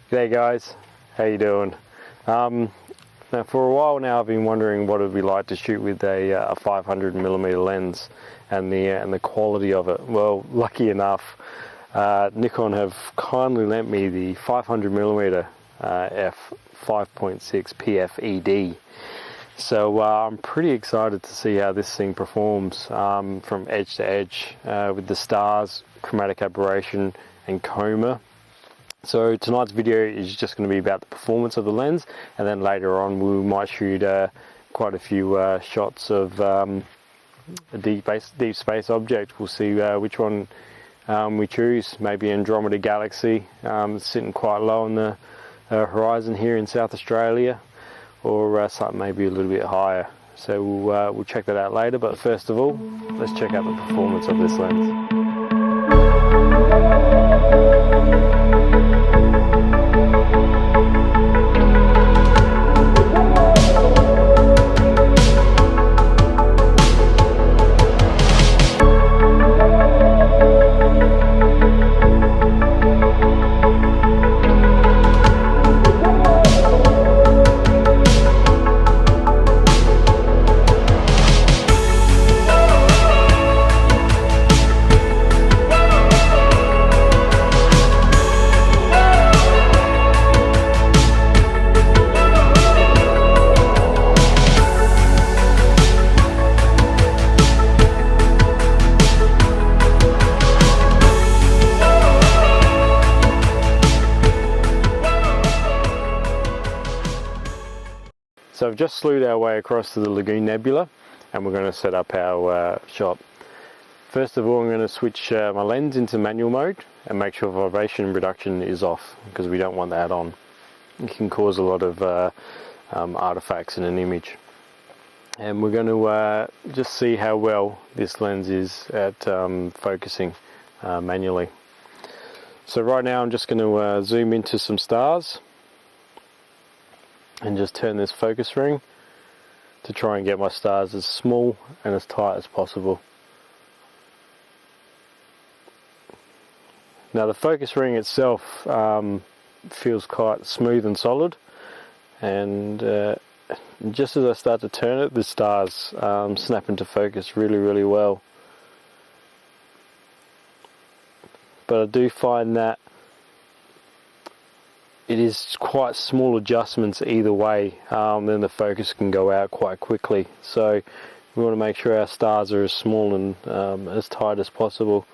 G'day guys, how you doing? Now for a while now I've been wondering what it would be like to shoot with a 500mm lens and the quality of it. Well, lucky enough, Nikon have kindly lent me the 500mm F5.6 PFED. So I'm pretty excited to see how this thing performs from edge to edge with the stars, chromatic aberration and coma. So tonight's video is just going to be about the performance of the lens, and then later on we might shoot quite a few shots of a deep space object. We'll see which one we choose. Maybe Andromeda Galaxy, sitting quite low on the horizon here in South Australia, or something maybe a little bit higher. So we'll check that out later, but first of all, let's check out the performance of this lens. So I've just slewed our way across to the Lagoon Nebula, and we're going to set up our shot. First of all, I'm going to switch my lens into manual mode and make sure vibration reduction is off, because we don't want that on. It can cause a lot of artifacts in an image. And we're going to just see how well this lens is at focusing manually. So right now I'm just going to zoom into some stars and just turn this focus ring to try and get my stars as small and as tight as possible. Now the focus ring itself feels quite smooth and solid, and just as I start to turn it, the stars snap into focus really well. But I do find that it is quite small adjustments either way, then the focus can go out quite quickly. So we want to make sure our stars are as small and as tight as possible,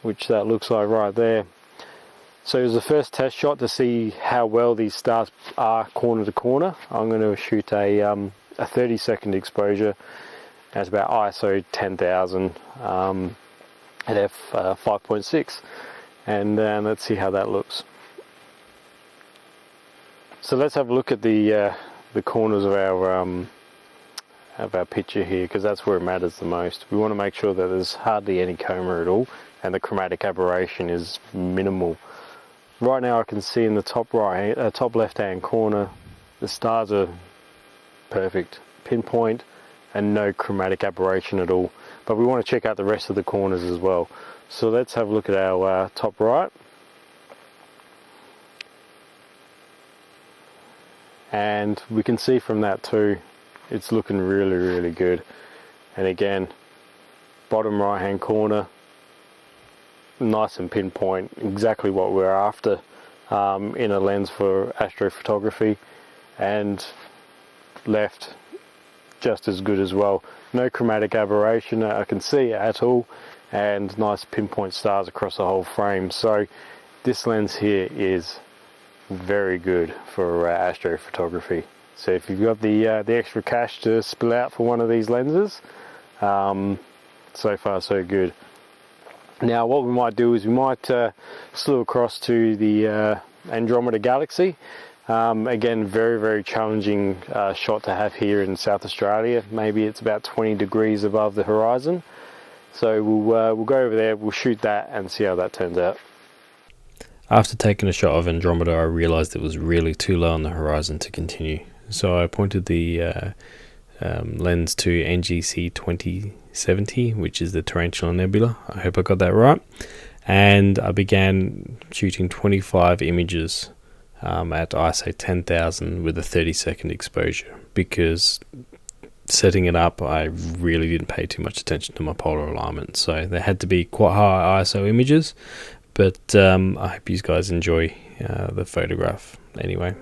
which that looks like right there. So as the first test shot to see how well these stars are corner to corner, I'm going to shoot a 30-second exposure at about ISO 10,000 at f5.6, and let's see how that looks. So let's have a look at the corners of our picture here, because that's where it matters the most. We want to make sure that there's hardly any coma at all, and the chromatic aberration is minimal. Right now I can see in the top left-hand corner, the stars are perfect, pinpoint, and no chromatic aberration at all. But we want to check out the rest of the corners as well. So let's have a look at our top right. And we can see from that too, it's looking really good. And again, bottom right hand corner, nice and pinpoint, exactly what we're after in a lens for astrophotography. And left, just as good as well. No chromatic aberration I can see at all, and nice pinpoint stars across the whole frame. So this lens here is very good for astrophotography. So if you've got the extra cash to spill out for one of these lenses, so far so good. Now what we might do is we might slew across to the Andromeda Galaxy. Again, very challenging shot to have here in South Australia. Maybe it's about 20 degrees above the horizon. So we'll go over there, we'll shoot that and see how that turns out. After taking a shot of Andromeda, I realized it was really too low on the horizon to continue. So I pointed the lens to NGC 2070, which is the Tarantula Nebula. I hope I got that right. And I began shooting 25 images at ISO 10,000 with a 30-second exposure, because setting it up I really didn't pay too much attention to my polar alignment, so they had to be quite high ISO images. But I hope you guys enjoy the photograph anyway.